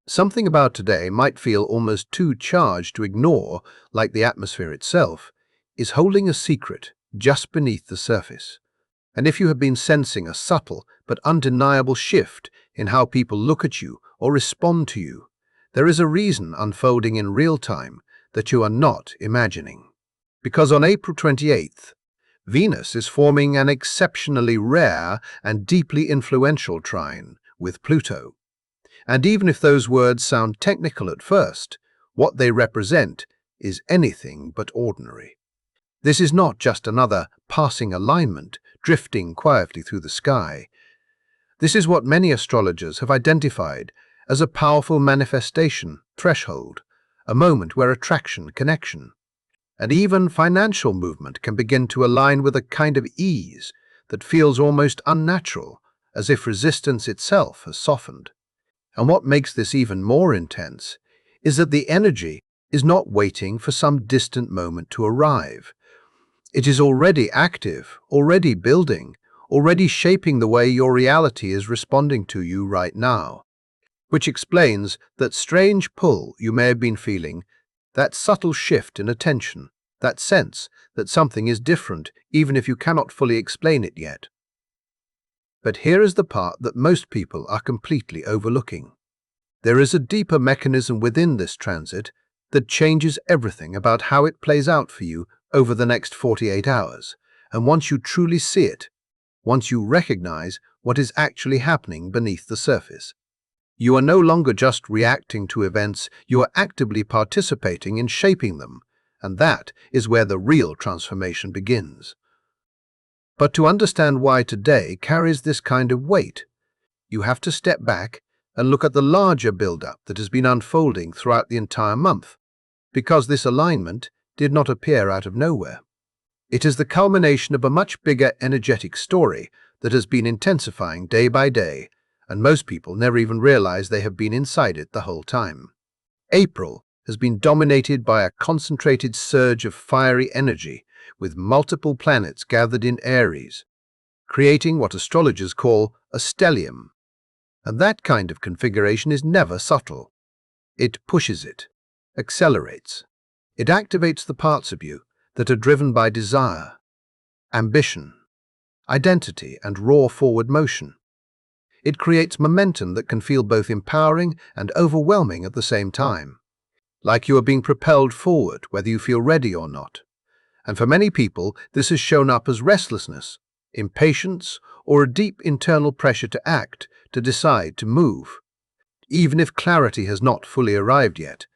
Something about today might feel almost too charged to ignore, like the atmosphere itself, is holding a secret just beneath the surface. And if you have been sensing a subtle but undeniable shift in how people look at you or respond to you, there is a reason unfolding in real time that you are not imagining. Because on April 28th, Venus is forming an exceptionally rare and deeply influential trine with Pluto. And even if those words sound technical at first, what they represent is anything but ordinary. This is not just another passing alignment drifting quietly through the sky. This is what many astrologers have identified as a powerful manifestation threshold, a moment where attraction, connection, and even financial movement can begin to align with a kind of ease that feels almost unnatural, as if resistance itself has softened. And what makes this even more intense is that the energy is not waiting for some distant moment to arrive. It is already active, already building, already shaping the way your reality is responding to you right now. Which explains that strange pull you may have been feeling, that subtle shift in attention, that sense that something is different even if you cannot fully explain it yet. But here is the part that most people are completely overlooking. There is a deeper mechanism within this transit that changes everything about how it plays out for you over the next 48 hours. And once you truly see it, once you recognize what is actually happening beneath the surface, you are no longer just reacting to events, you are actively participating in shaping them, and that is where the real transformation begins. But to understand why today carries this kind of weight, you have to step back and look at the larger build-up that has been unfolding throughout the entire month, because this alignment did not appear out of nowhere. It is the culmination of a much bigger energetic story that has been intensifying day by day, and most people never even realize they have been inside it the whole time. April has been dominated by a concentrated surge of fiery energy, with multiple planets gathered in Aries, creating what astrologers call a stellium. And that kind of configuration is never subtle. It pushes it, accelerates. It activates the parts of you that are driven by desire, ambition, identity, and raw forward motion. It creates momentum that can feel both empowering and overwhelming at the same time, like you are being propelled forward whether you feel ready or not. And for many people, this has shown up as restlessness, impatience, or a deep internal pressure to act, to decide, to move, even if clarity has not fully arrived yet.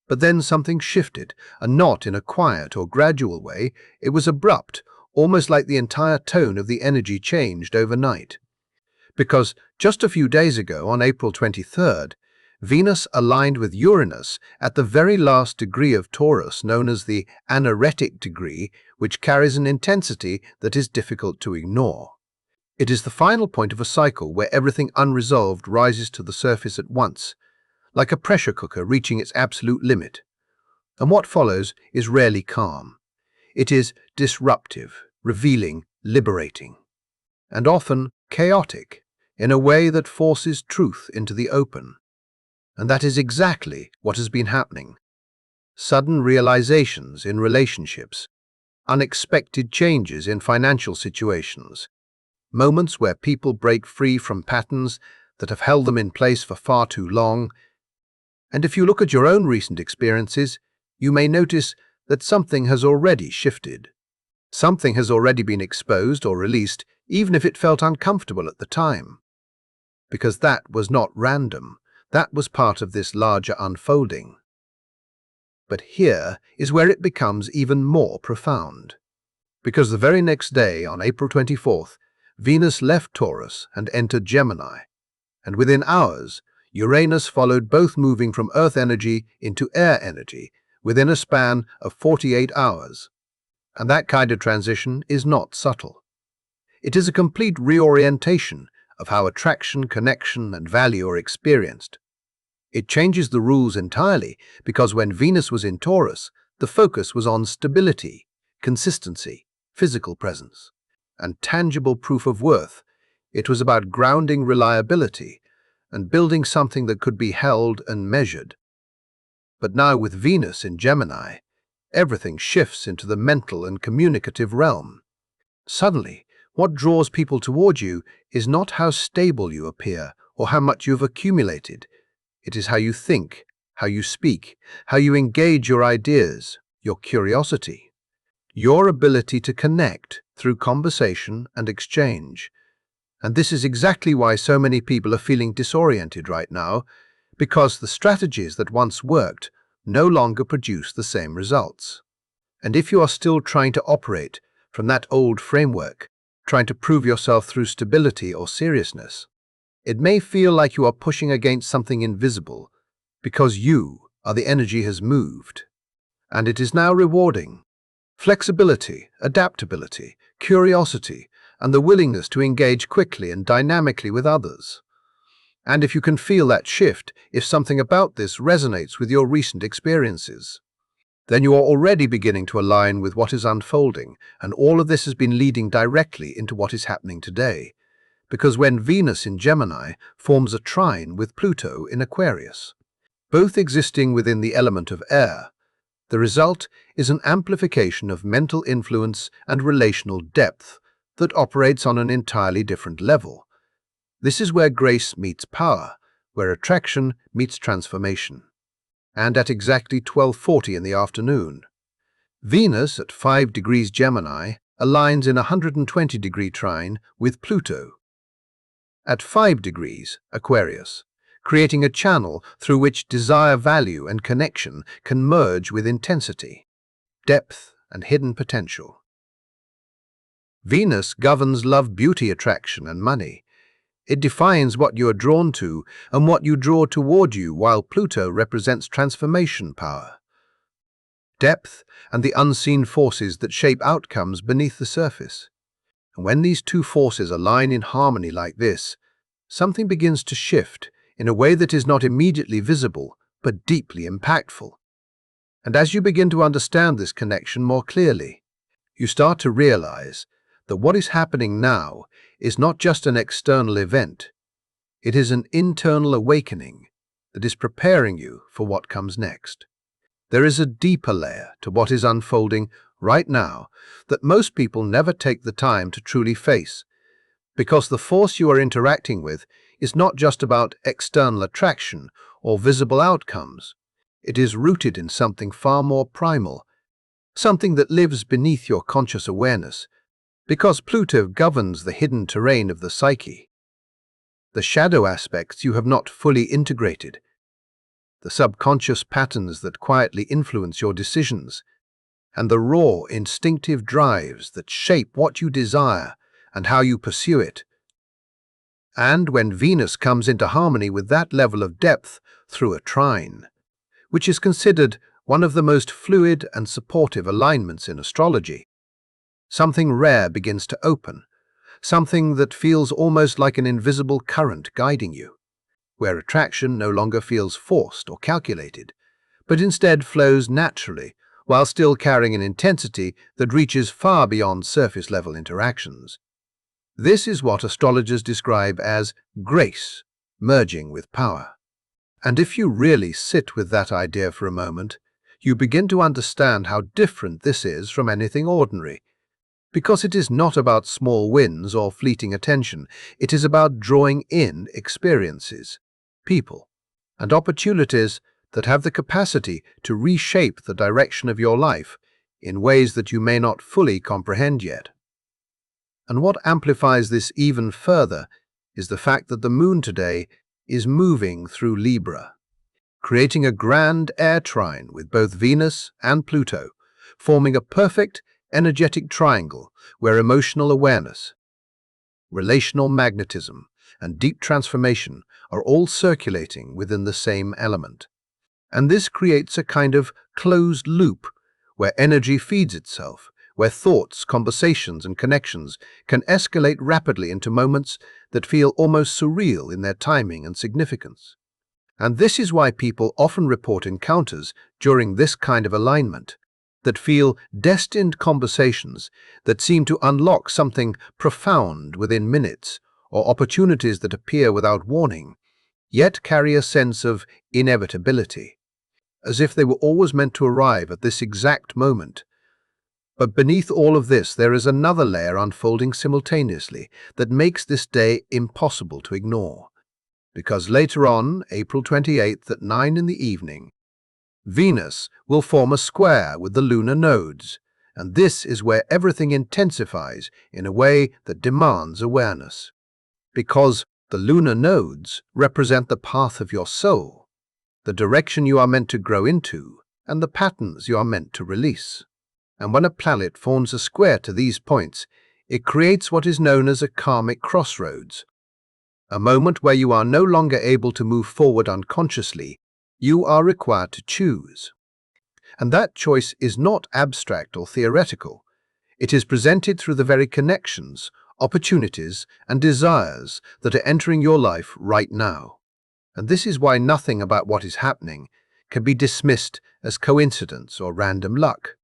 But then something shifted, and not in a quiet or gradual way. It was abrupt, almost like the entire tone of the energy changed overnight. Because just a few days ago, on April 23rd, Venus aligned with Uranus at the very last degree of Taurus, known as the anaretic degree, which carries an intensity that is difficult to ignore. It is the final point of a cycle where everything unresolved rises to the surface at once, like a pressure cooker reaching its absolute limit. And what follows is rarely calm. It is disruptive, revealing, liberating, and often chaotic in a way that forces truth into the open. And that is exactly what has been happening. Sudden realizations in relationships, unexpected changes in financial situations, moments where people break free from patterns that have held them in place for far too long. And if you look at your own recent experiences, you may notice that something has already shifted. Something has already been exposed or released, even if it felt uncomfortable at the time. Because that was not random. That was part of this larger unfolding. But here is where it becomes even more profound. Because the very next day, on April 24th, Venus left Taurus and entered Gemini. And within hours, Uranus followed, both moving from Earth energy into air energy within a span of 48 hours. And that kind of transition is not subtle. It is a complete reorientation of how attraction, connection, and value are experienced. It changes the rules entirely, because when Venus was in Taurus, the focus was on stability, consistency, physical presence, and tangible proof of worth. It was about grounding, reliability, and building something that could be held and measured. But now with Venus in Gemini, everything shifts into the mental and communicative realm. Suddenly, what draws people toward you is not how stable you appear or how much you've accumulated. It is how you think, how you speak, how you engage your ideas, your curiosity, your ability to connect through conversation and exchange. And this is exactly why so many people are feeling disoriented right now, because the strategies that once worked no longer produce the same results. And if you are still trying to operate from that old framework, trying to prove yourself through stability or seriousness, it may feel like you are pushing against something invisible, because you are the energy has moved. And it is now rewarding. Flexibility, adaptability, curiosity, and the willingness to engage quickly and dynamically with others. And if you can feel that shift, if something about this resonates with your recent experiences, then you are already beginning to align with what is unfolding, and all of this has been leading directly into what is happening today. Because when Venus in Gemini forms a trine with Pluto in Aquarius, both existing within the element of air, the result is an amplification of mental influence and relational depth that operates on an entirely different level. This is where grace meets power, where attraction meets transformation. And at exactly 12:40 in the afternoon, Venus at 5 degrees Gemini aligns in a 120-degree trine with Pluto at 5 degrees Aquarius, creating a channel through which desire, value, and connection can merge with intensity, depth, and hidden potential. Venus governs love, beauty, attraction, and money. It defines what you are drawn to and what you draw toward you, while Pluto represents transformation power, depth, and the unseen forces that shape outcomes beneath the surface. And when these two forces align in harmony like this, something begins to shift in a way that is not immediately visible, but deeply impactful. And as you begin to understand this connection more clearly, you start to realize that what is happening now is not just an external event. It is an internal awakening that is preparing you for what comes next. There is a deeper layer to what is unfolding right now that most people never take the time to truly face, because the force you are interacting with is not just about external attraction or visible outcomes. It is rooted in something far more primal, something that lives beneath your conscious awareness, because Pluto governs the hidden terrain of the psyche, the shadow aspects you have not fully integrated, the subconscious patterns that quietly influence your decisions, and the raw, instinctive drives that shape what you desire and how you pursue it. And when Venus comes into harmony with that level of depth through a trine, which is considered one of the most fluid and supportive alignments in astrology, something rare begins to open, something that feels almost like an invisible current guiding you, where attraction no longer feels forced or calculated, but instead flows naturally while still carrying an intensity that reaches far beyond surface-level interactions. This is what astrologers describe as grace merging with power. And if you really sit with that idea for a moment, you begin to understand how different this is from anything ordinary. Because it is not about small wins or fleeting attention, it is about drawing in experiences, people, and opportunities that have the capacity to reshape the direction of your life in ways that you may not fully comprehend yet. And what amplifies this even further is the fact that the moon today is moving through Libra, creating a grand air trine with both Venus and Pluto, forming a perfect energetic triangle where emotional awareness, relational magnetism, and deep transformation are all circulating within the same element. And this creates a kind of closed loop where energy feeds itself, where thoughts, conversations, and connections can escalate rapidly into moments that feel almost surreal in their timing and significance. And this is why people often report encounters during this kind of alignment that feel destined, conversations that seem to unlock something profound within minutes, or opportunities that appear without warning, yet carry a sense of inevitability, as if they were always meant to arrive at this exact moment. But beneath all of this, there is another layer unfolding simultaneously that makes this day impossible to ignore. Because later on, April 28th at 9 in the evening, Venus will form a square with the lunar nodes, and this is where everything intensifies in a way that demands awareness. Because the lunar nodes represent the path of your soul, the direction you are meant to grow into, and the patterns you are meant to release. And when a planet forms a square to these points, it creates what is known as a karmic crossroads, a moment where you are no longer able to move forward unconsciously. You are required to choose. And that choice is not abstract or theoretical. It is presented through the very connections, opportunities, and desires that are entering your life right now. And this is why nothing about what is happening can be dismissed as coincidence or random luck.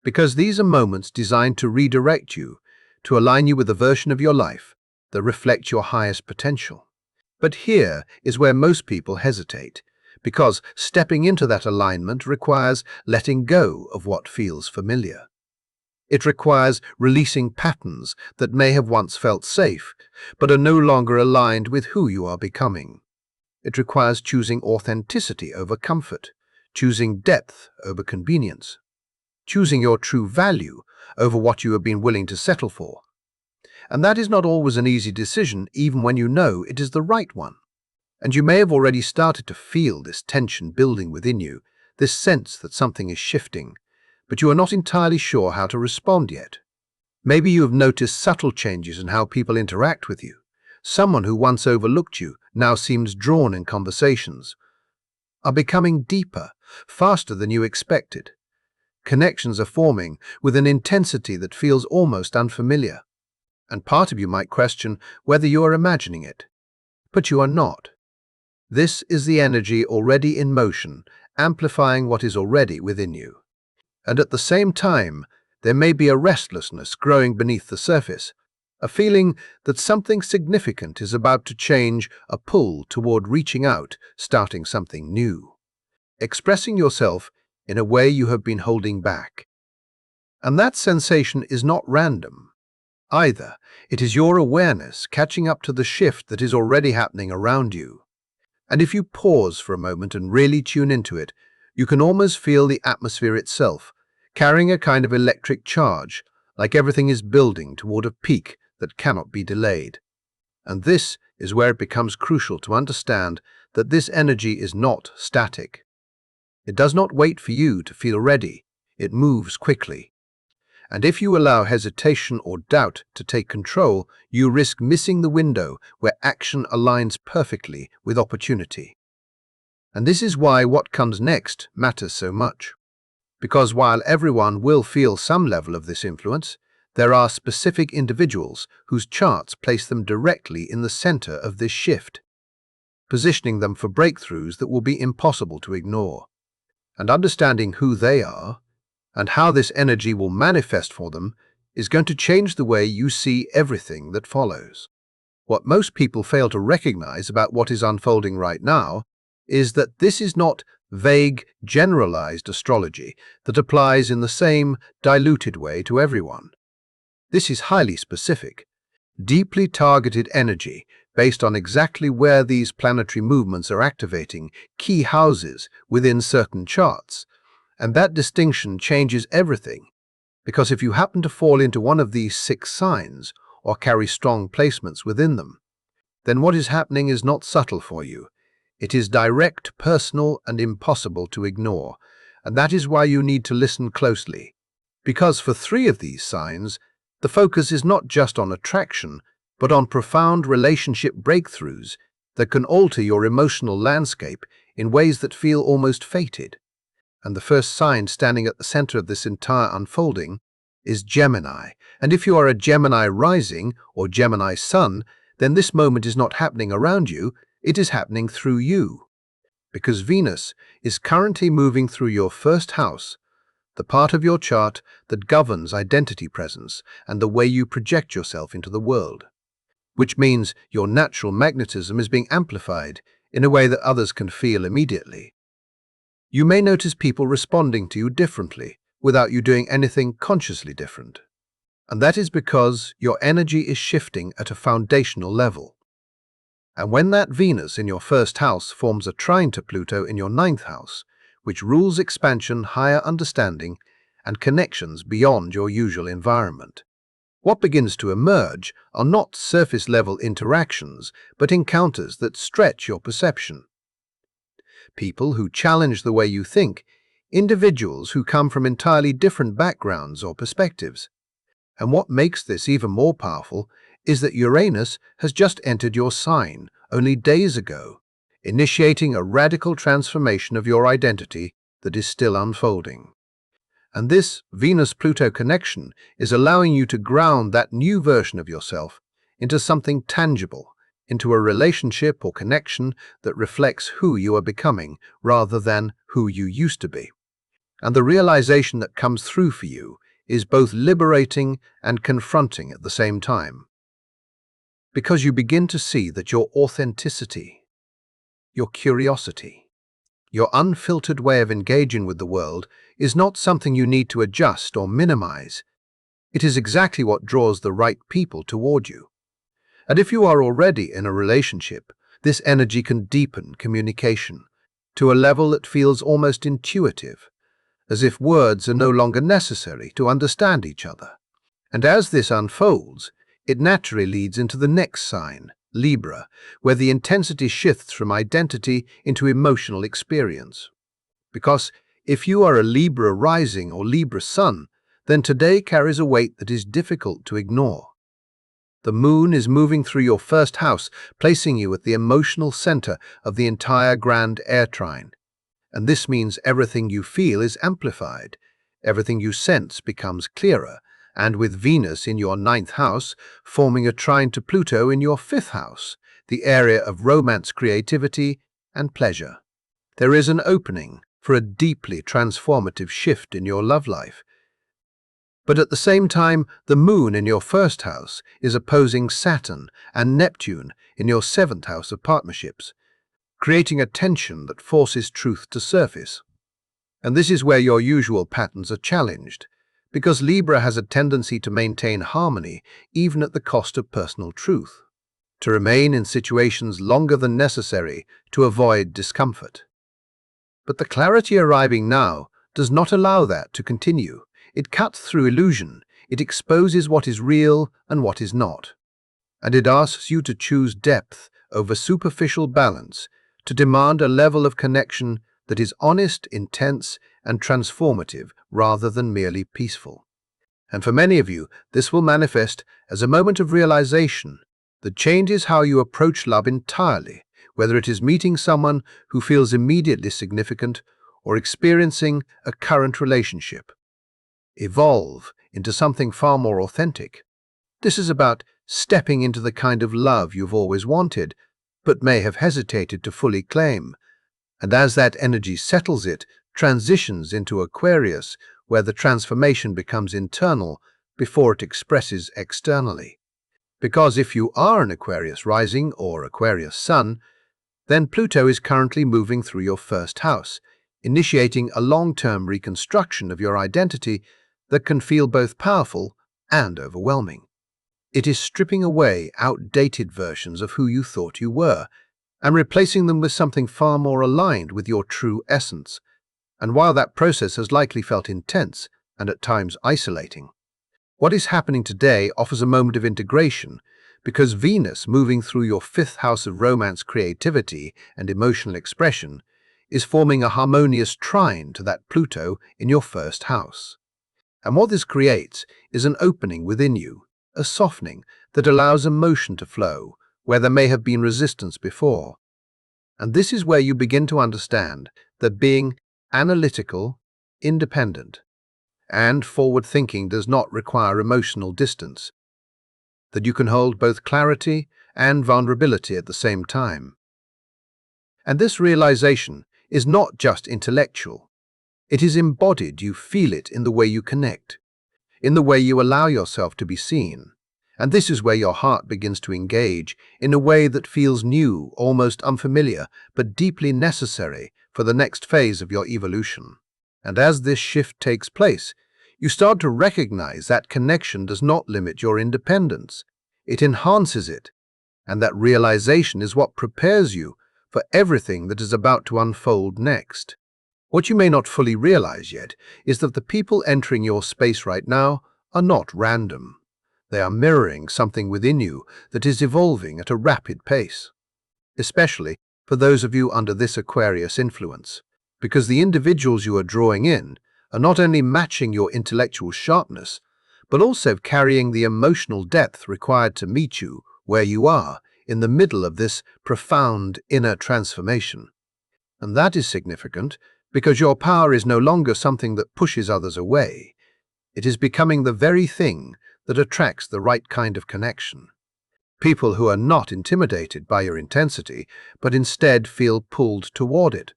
Because these are moments designed to redirect you, to align you with a version of your life that reflects your highest potential. But here is where most people hesitate, because stepping into that alignment requires letting go of what feels familiar. It requires releasing patterns that may have once felt safe, but are no longer aligned with who you are becoming. It requires choosing authenticity over comfort, choosing depth over convenience, choosing your true value over what you have been willing to settle for. And that is not always an easy decision, even when you know it is the right one. And you may have already started to feel this tension building within you, this sense that something is shifting, but you are not entirely sure how to respond yet. Maybe you have noticed subtle changes in how people interact with you. Someone who once overlooked you now seems drawn in conversations, are becoming deeper, faster than you expected. Connections are forming with an intensity that feels almost unfamiliar. And part of you might question whether you are imagining it. But you are not. This is the energy already in motion, amplifying what is already within you. And at the same time, there may be a restlessness growing beneath the surface, a feeling that something significant is about to change, a pull toward reaching out, starting something new, expressing yourself in a way you have been holding back. And that sensation is not random either. It is your awareness catching up to the shift that is already happening around you. And if you pause for a moment and really tune into it, you can almost feel the atmosphere itself, carrying a kind of electric charge, like everything is building toward a peak that cannot be delayed. And this is where it becomes crucial to understand that this energy is not static. It does not wait for you to feel ready. It moves quickly. And if you allow hesitation or doubt to take control, you risk missing the window where action aligns perfectly with opportunity. And this is why what comes next matters so much. Because while everyone will feel some level of this influence, there are specific individuals whose charts place them directly in the center of this shift, positioning them for breakthroughs that will be impossible to ignore. And understanding who they are and how this energy will manifest for them is going to change the way you see everything that follows. What most people fail to recognize about what is unfolding right now is that this is not vague, generalized astrology that applies in the same diluted way to everyone. This is highly specific, deeply targeted energy based on exactly where these planetary movements are activating key houses within certain charts. And that distinction changes everything, because if you happen to fall into one of these 6 signs or carry strong placements within them, then what is happening is not subtle for you. It is direct, personal, and impossible to ignore, and that is why you need to listen closely. Because for 3 of these signs, the focus is not just on attraction, but on profound relationship breakthroughs that can alter your emotional landscape in ways that feel almost fated. And the first sign standing at the center of this entire unfolding is Gemini. And if you are a Gemini rising or Gemini sun, then this moment is not happening around you, it is happening through you. Because Venus is currently moving through your first house, the part of your chart that governs identity presence and the way you project yourself into the world. Which means your natural magnetism is being amplified, in a way that others can feel immediately. You may notice people responding to you differently without you doing anything consciously different. And that is because your energy is shifting at a foundational level. And when that Venus in your first house forms a trine to Pluto in your ninth house, which rules expansion, higher understanding, and connections beyond your usual environment, what begins to emerge are not surface-level interactions, but encounters that stretch your perception. People who challenge the way you think, individuals who come from entirely different backgrounds or perspectives. And what makes this even more powerful is that Uranus has just entered your sign only days ago, initiating a radical transformation of your identity that is still unfolding. And this Venus-Pluto connection is allowing you to ground that new version of yourself into something tangible, into a relationship or connection that reflects who you are becoming rather than who you used to be. And the realization that comes through for you is both liberating and confronting at the same time. Because you begin to see that your authenticity, your curiosity, your unfiltered way of engaging with the world is not something you need to adjust or minimize. It is exactly what draws the right people toward you. And if you are already in a relationship, this energy can deepen communication to a level that feels almost intuitive, as if words are no longer necessary to understand each other. And as this unfolds, it naturally leads into the next sign, Libra, where the intensity shifts from identity into emotional experience. Because if you are a Libra rising or Libra sun, then today carries a weight that is difficult to ignore. The moon is moving through your first house, placing you at the emotional center of the entire grand air trine. And this means everything you feel is amplified, everything you sense becomes clearer, and with Venus in your ninth house, forming a trine to Pluto in your fifth house, the area of romance, creativity, and pleasure. There is an opening for a deeply transformative shift in your love life. But at the same time, the moon in your first house is opposing Saturn and Neptune in your seventh house of partnerships, creating a tension that forces truth to surface. And this is where your usual patterns are challenged, because Libra has a tendency to maintain harmony even at the cost of personal truth, to remain in situations longer than necessary to avoid discomfort. But the clarity arriving now does not allow that to continue. It cuts through illusion, it exposes what is real and what is not. And it asks you to choose depth over superficial balance, to demand a level of connection that is honest, intense, and transformative rather than merely peaceful. And for many of you, this will manifest as a moment of realization that changes how you approach love entirely, whether it is meeting someone who feels immediately significant or experiencing a current relationship. Evolve into something far more authentic. This is about stepping into the kind of love you've always wanted, but may have hesitated to fully claim. And as that energy settles, it transitions into Aquarius, where the transformation becomes internal before it expresses externally. Because if you are an Aquarius rising or Aquarius sun, then Pluto is currently moving through your first house, initiating a long-term reconstruction of your identity that can feel both powerful and overwhelming. It is stripping away outdated versions of who you thought you were and replacing them with something far more aligned with your true essence. And while that process has likely felt intense and at times isolating, what is happening today offers a moment of integration because Venus, moving through your fifth house of romance, creativity, and emotional expression, is forming a harmonious trine to that Pluto in your first house. And what this creates is an opening within you, a softening that allows emotion to flow where there may have been resistance before. And this is where you begin to understand that being analytical, independent, and forward-thinking does not require emotional distance, that you can hold both clarity and vulnerability at the same time. And this realization is not just intellectual. It is embodied. You feel it in the way you connect, in the way you allow yourself to be seen, And this is where your heart begins to engage in a way that feels new, almost unfamiliar, but deeply necessary for the next phase of your evolution. And as this shift takes place, you start to recognize that connection does not limit your independence. It enhances it, and that realization is what prepares you for everything that is about to unfold next. What you may not fully realize yet is that the people entering your space right now are not random. They are mirroring something within you that is evolving at a rapid pace, especially for those of you under this Aquarius influence, because the individuals you are drawing in are not only matching your intellectual sharpness, but also carrying the emotional depth required to meet you where you are in the middle of this profound inner transformation. And that is significant because your power is no longer something that pushes others away. It is becoming the very thing that attracts the right kind of connection. People who are not intimidated by your intensity, but instead feel pulled toward it.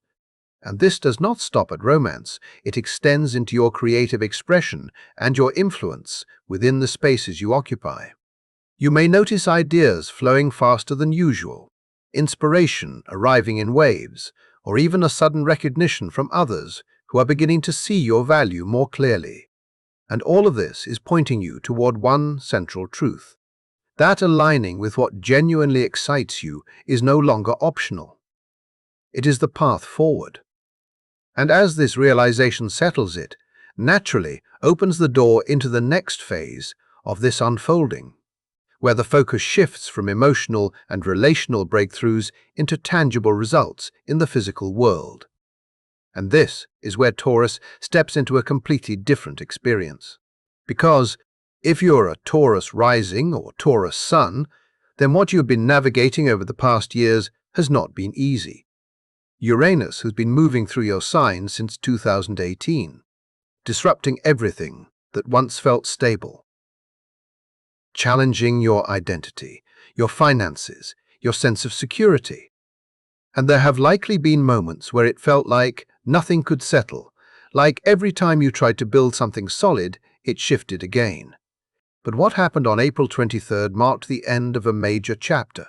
And this does not stop at romance. It extends into your creative expression and your influence within the spaces you occupy. You may notice ideas flowing faster than usual, inspiration arriving in waves, or even a sudden recognition from others who are beginning to see your value more clearly. And all of this is pointing you toward one central truth. That aligning with what genuinely excites you is no longer optional. It is the path forward. And as this realization settles, it naturally opens the door into the next phase of this unfolding, where the focus shifts from emotional and relational breakthroughs into tangible results in the physical world. And this is where Taurus steps into a completely different experience. Because if you're a Taurus rising or Taurus sun, then what you've been navigating over the past years has not been easy. Uranus has been moving through your sign since 2018, disrupting everything that once felt stable, challenging your identity, your finances, your sense of security. And there have likely been moments where it felt like nothing could settle, like every time you tried to build something solid, it shifted again. But what happened on April 23rd marked the end of a major chapter.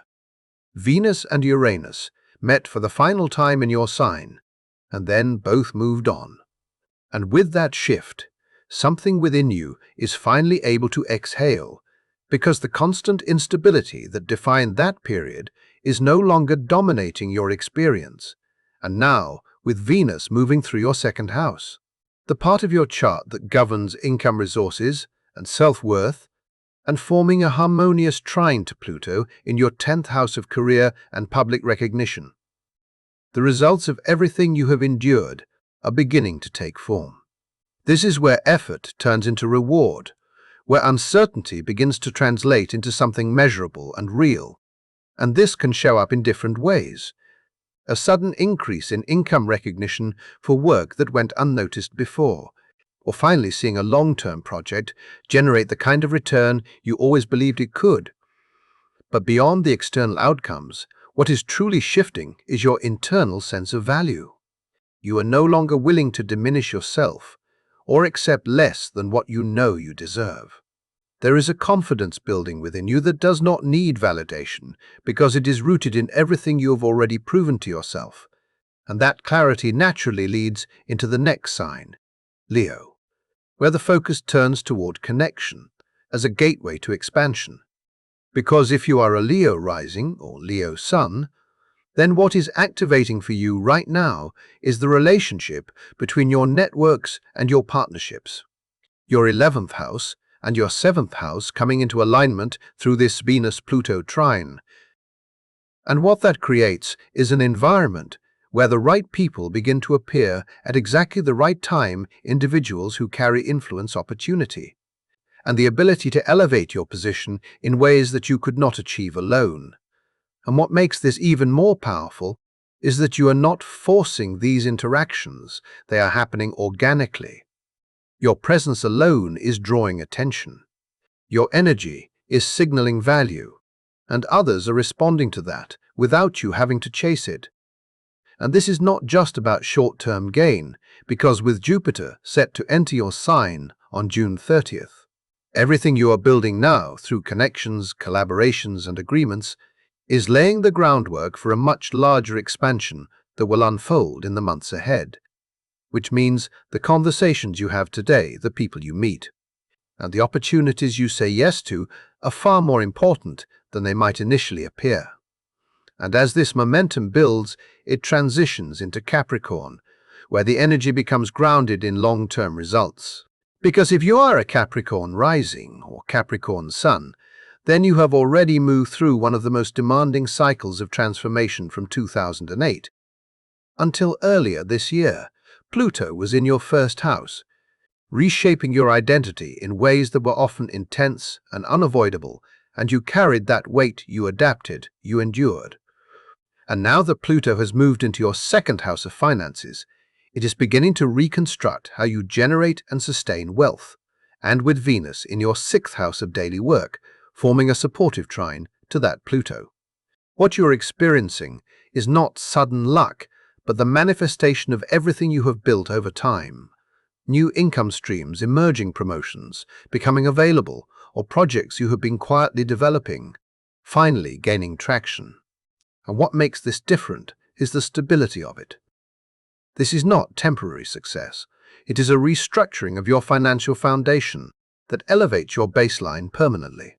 Venus and Uranus met for the final time in your sign, and then both moved on. And with that shift, something within you is finally able to exhale, because the constant instability that defined that period is no longer dominating your experience. And now, with Venus moving through your second house, the part of your chart that governs income resources and self-worth, and forming a harmonious trine to Pluto in your 10th house of career and public recognition. The results of everything you have endured are beginning to take form. This is where effort turns into reward, where uncertainty begins to translate into something measurable and real. And this can show up in different ways. A sudden increase in income recognition for work that went unnoticed before, or finally seeing a long-term project generate the kind of return you always believed it could. But beyond the external outcomes, what is truly shifting is your internal sense of value. You are no longer willing to diminish yourself or accept less than what you know you deserve. There is a confidence building within you that does not need validation because it is rooted in everything you have already proven to yourself. And that clarity naturally leads into the next sign, Leo, where the focus turns toward connection as a gateway to expansion. Because if you are a Leo rising or Leo sun, then what is activating for you right now is the relationship between your networks and your partnerships. Your 11th house and your 7th house coming into alignment through this Venus-Pluto trine. And what that creates is an environment where the right people begin to appear at exactly the right time, individuals who carry influence, opportunity, and the ability to elevate your position in ways that you could not achieve alone. And what makes this even more powerful is that you are not forcing these interactions, they are happening organically. Your presence alone is drawing attention. Your energy is signaling value, and others are responding to that without you having to chase it. And this is not just about short-term gain, because with Jupiter set to enter your sign on June 30th, Everything you are building now, through connections, collaborations, and agreements, is laying the groundwork for a much larger expansion that will unfold in the months ahead, which means the conversations you have today, the people you meet, and the opportunities you say yes to are far more important than they might initially appear. And as this momentum builds, it transitions into Capricorn, where the energy becomes grounded in long-term results. Because if you are a Capricorn rising or Capricorn sun, then you have already moved through one of the most demanding cycles of transformation from 2008. Until earlier this year, Pluto was in your first house, reshaping your identity in ways that were often intense and unavoidable, and you carried that weight, you adapted, you endured. And now that Pluto has moved into your second house of finances, it is beginning to reconstruct how you generate and sustain wealth, and with Venus in your sixth house of daily work, forming a supportive trine to that Pluto. What you are experiencing is not sudden luck, but the manifestation of everything you have built over time. New income streams, emerging promotions, becoming available, or projects you have been quietly developing, finally gaining traction. And what makes this different is the stability of it. This is not temporary success. It is a restructuring of your financial foundation that elevates your baseline permanently.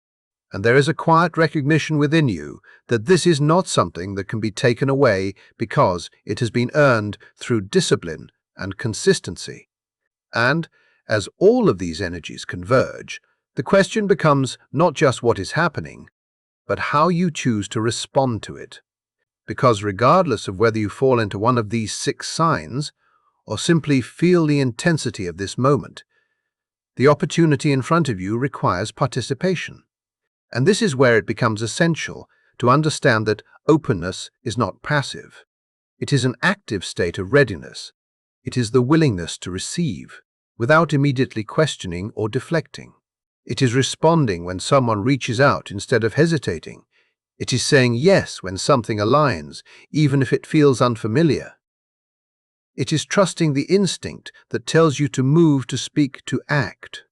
And there is a quiet recognition within you that this is not something that can be taken away because it has been earned through discipline and consistency. And as all of these energies converge, the question becomes not just what is happening, but how you choose to respond to it. Because regardless of whether you fall into one of these 6 signs or simply feel the intensity of this moment, the opportunity in front of you requires participation. And this is where it becomes essential to understand that openness is not passive. It is an active state of readiness. It is the willingness to receive without immediately questioning or deflecting. It is responding when someone reaches out instead of hesitating. It is saying yes when something aligns, even if it feels unfamiliar. It is trusting the instinct that tells you to move, to speak, to act,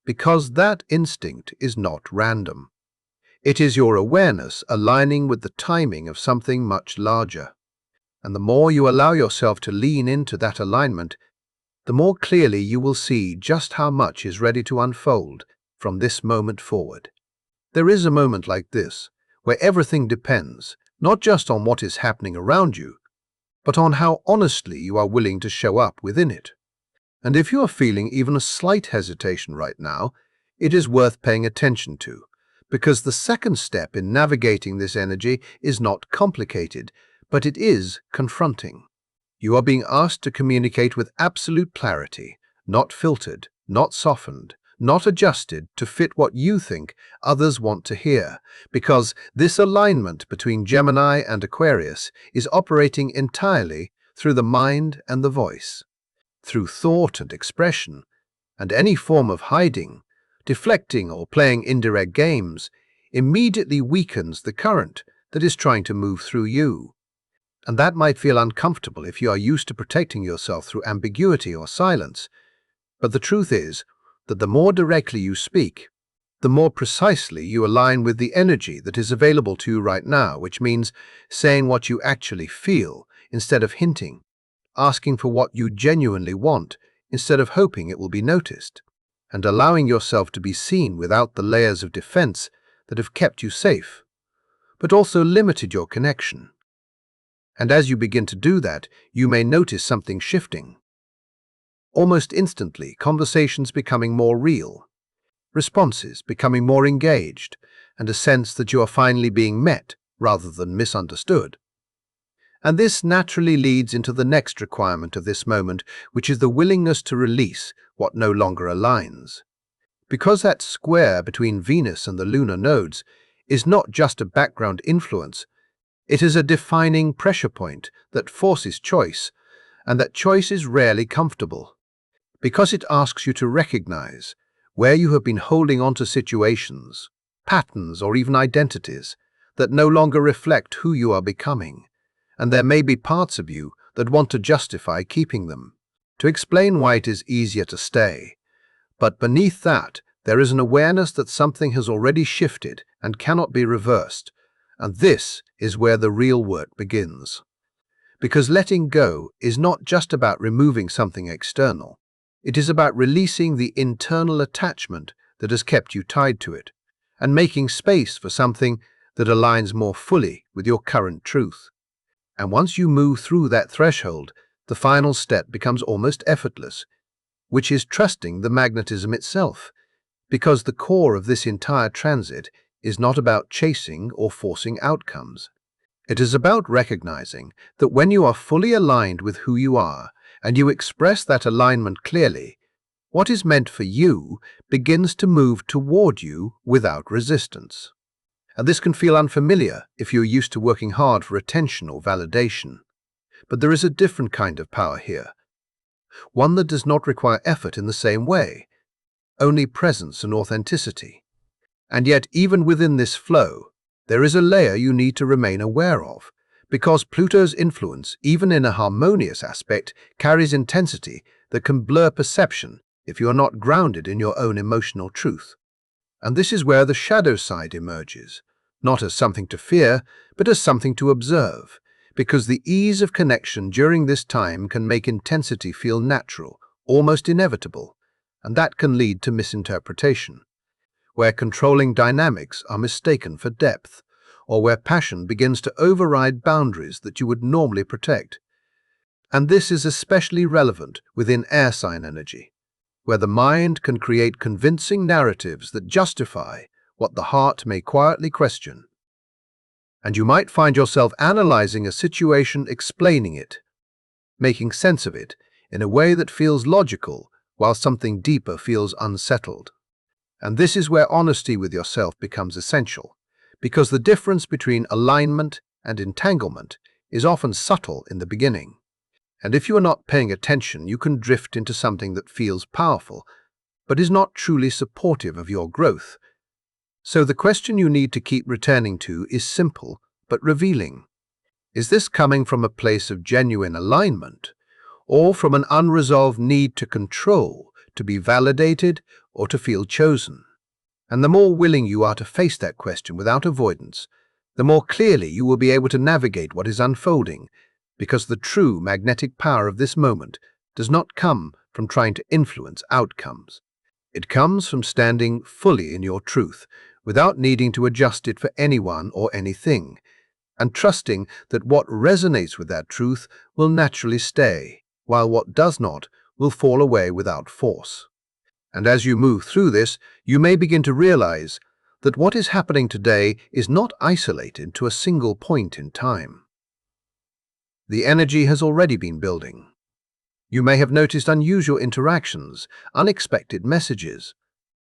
because that instinct is not random. It is your awareness aligning with the timing of something much larger. And the more you allow yourself to lean into that alignment, the more clearly you will see just how much is ready to unfold from this moment forward. There is a moment like this, where everything depends not just on what is happening around you, but on how honestly you are willing to show up within it. And if you are feeling even a slight hesitation right now, it is worth paying attention to, because the second step in navigating this energy is not complicated, but it is confronting. You are being asked to communicate with absolute clarity, not filtered, not softened, not adjusted to fit what you think others want to hear, because this alignment between Gemini and Aquarius is operating entirely through the mind and the voice, through thought and expression, and any form of hiding, deflecting, or playing indirect games immediately weakens the current that is trying to move through you. And that might feel uncomfortable if you are used to protecting yourself through ambiguity or silence, but the truth is that the more directly you speak, the more precisely you align with the energy that is available to you right now, which means saying what you actually feel instead of hinting, asking for what you genuinely want instead of hoping it will be noticed, and allowing yourself to be seen without the layers of defense that have kept you safe, but also limited your connection. And as you begin to do that, you may notice something shifting. Almost instantly, conversations becoming more real, responses becoming more engaged, and a sense that you are finally being met rather than misunderstood. And this naturally leads into the next requirement of this moment, which is the willingness to release what no longer aligns. Because that square between Venus and the lunar nodes is not just a background influence, it is a defining pressure point that forces choice, and that choice is rarely comfortable, because it asks you to recognize where you have been holding on to situations, patterns, or even identities that no longer reflect who you are becoming, and there may be parts of you that want to justify keeping them, to explain why it is easier to stay. But beneath that, There is an awareness that something has already shifted and cannot be reversed, and this is where the real work begins. Because letting go is not just about removing something external. It is about releasing the internal attachment that has kept you tied to it, and making space for something that aligns more fully with your current truth. And once you move through that threshold, the final step becomes almost effortless, which is trusting the magnetism itself, because the core of this entire transit is not about chasing or forcing outcomes. It is about recognizing that when you are fully aligned with who you are and you express that alignment clearly, what is meant for you begins to move toward you without resistance. And this can feel unfamiliar if you're used to working hard for attention or validation. But there is a different kind of power here, one that does not require effort in the same way, only presence and authenticity. And yet, even within this flow, there is a layer you need to remain aware of, because Pluto's influence, even in a harmonious aspect, carries intensity that can blur perception if you are not grounded in your own emotional truth. And this is where the shadow side emerges, not as something to fear, but as something to observe, because the ease of connection during this time can make intensity feel natural, almost inevitable, and that can lead to misinterpretation, where controlling dynamics are mistaken for depth, or where passion begins to override boundaries that you would normally protect. And this is especially relevant within air sign energy, where the mind can create convincing narratives that justify what the heart may quietly question. And you might find yourself analyzing a situation, explaining it, making sense of it in a way that feels logical, while something deeper feels unsettled. And this is where honesty with yourself becomes essential, because the difference between alignment and entanglement is often subtle in the beginning. And if you are not paying attention, you can drift into something that feels powerful, but is not truly supportive of your growth. So the question you need to keep returning to is simple, but revealing. Is this coming from a place of genuine alignment, or from an unresolved need to control, to be validated, or to feel chosen? And the more willing you are to face that question without avoidance, the more clearly you will be able to navigate what is unfolding, because the true magnetic power of this moment does not come from trying to influence outcomes. It comes from standing fully in your truth, without needing to adjust it for anyone or anything, and trusting that what resonates with that truth will naturally stay, while what does not will fall away without force. And as you move through this, you may begin to realize that what is happening today is not isolated to a single point in time. The energy has already been building. You may have noticed unusual interactions, unexpected messages,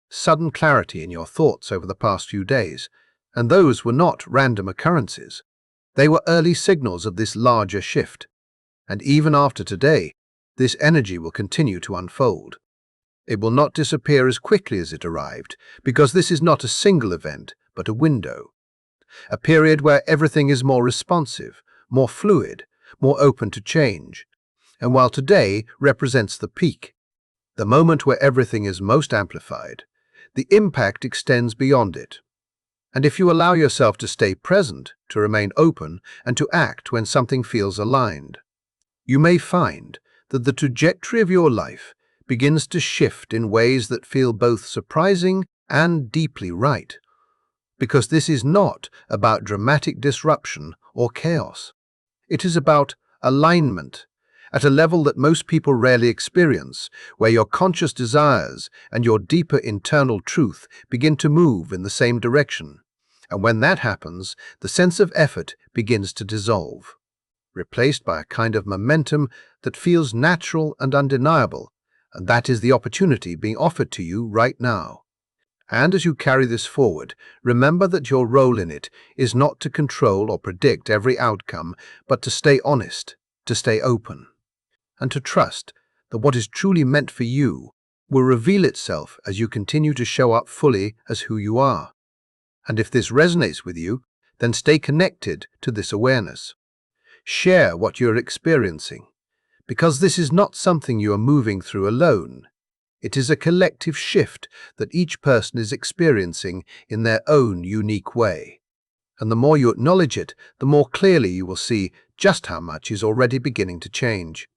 sudden clarity in your thoughts over the past few days, and those were not random occurrences. They were early signals of this larger shift. And even after today, this energy will continue to unfold. It will not disappear as quickly as it arrived, because this is not a single event, but a window. A period where everything is more responsive, more fluid, more open to change. And while today represents the peak, the moment where everything is most amplified, the impact extends beyond it. And if you allow yourself to stay present, to remain open, and to act when something feels aligned, you may find that the trajectory of your life begins to shift in ways that feel both surprising and deeply right. Because this is not about dramatic disruption or chaos. It is about alignment, at a level that most people rarely experience, where your conscious desires and your deeper internal truth begin to move in the same direction. And when that happens, the sense of effort begins to dissolve, replaced by a kind of momentum that feels natural and undeniable, and that is the opportunity being offered to you right now. And as you carry this forward, remember that your role in it is not to control or predict every outcome, but to stay honest, to stay open, and to trust that what is truly meant for you will reveal itself as you continue to show up fully as who you are. And if this resonates with you, then stay connected to this awareness. Share what you're experiencing, because this is not something you are moving through alone. It is a collective shift that each person is experiencing in their own unique way. And the more you acknowledge it, the more clearly you will see just how much is already beginning to change.